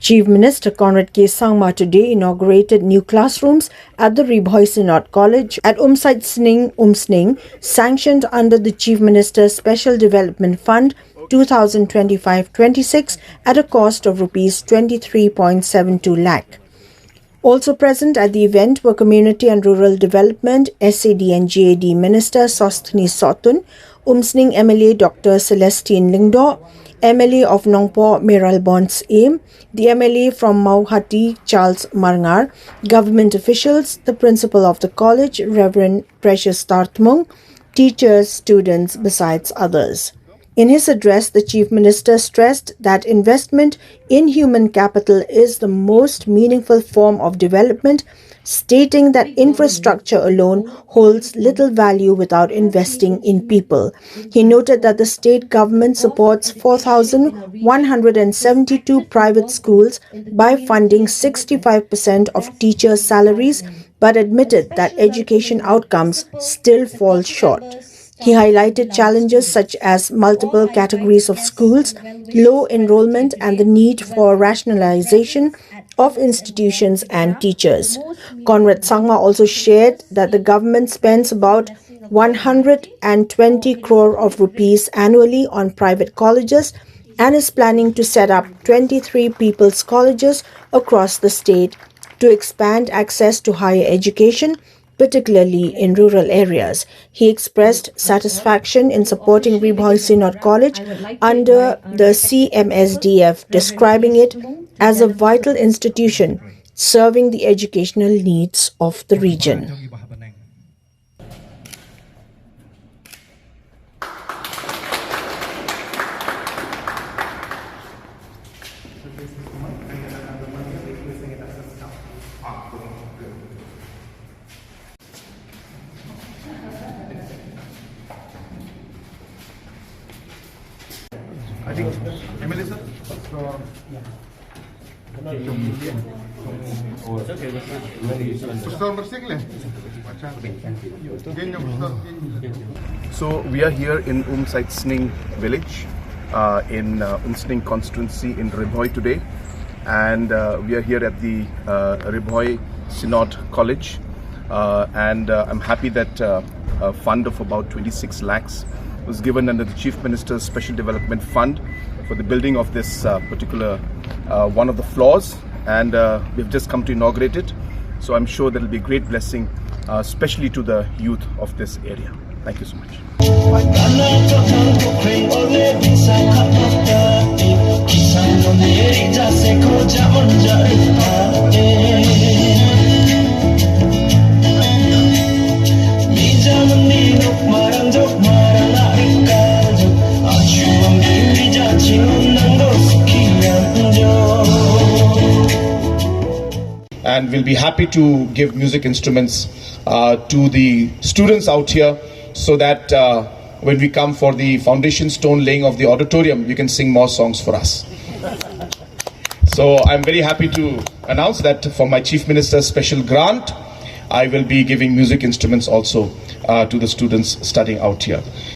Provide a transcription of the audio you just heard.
Chief Minister Conrad K Sangma today inaugurated new classrooms at the Ri Bhoi Synod College at Umsaitsning, sanctioned under the Chief Minister's Special Development Fund 2025-26 at a cost of Rs 23.72 lakh. Also present at the event were Community and Rural Development, SAD and GAD Minister Sosthni Sotun, Umsaitsning MLA Dr. Celestine Lingdo, MLA of Nongpo Meral Bonds Aim, the MLA from Mauhati Charles Marngar, government officials, the principal of the college, Reverend Precious Tartmung, teachers, students, besides others. In his address, the Chief Minister stressed that investment in human capital is the most meaningful form of development, stating that infrastructure alone holds little value without investing in people. He noted that the state government supports 4,172 private schools by funding 65% of teachers' salaries, but admitted that education outcomes still fall short. He highlighted challenges such as multiple categories of schools, low enrollment, and the need for rationalization of institutions and teachers. Conrad Sangma also shared that the government spends about 120 crore of rupees annually on private colleges and is planning to set up 23 people's colleges across the state to expand access to higher education, particularly in rural areas. He expressed satisfaction in supporting Ri Bhoi Synod College under the CMSDF, describing it as a vital institution serving the educational needs of the region. I think MLA sir. So we are here in Umsaitsning village in Umsaitsning constituency in Ri Bhoi today, and we are here at the Ri Bhoi Synod College, and I'm happy that a fund of about 26 lakhs was given under the Chief Minister's Special Development Fund for the building of this particular one of the floors, and we've just come to inaugurate it. So I'm sure there will be a great blessing, especially to the youth of this area. Thank you so much. And we'll be happy to give music instruments to the students out here, so that when we come for the foundation stone laying of the auditorium, you can sing more songs for us. So I'm very happy to announce that for my Chief Minister's special grant, I will be giving music instruments also to the students studying out here.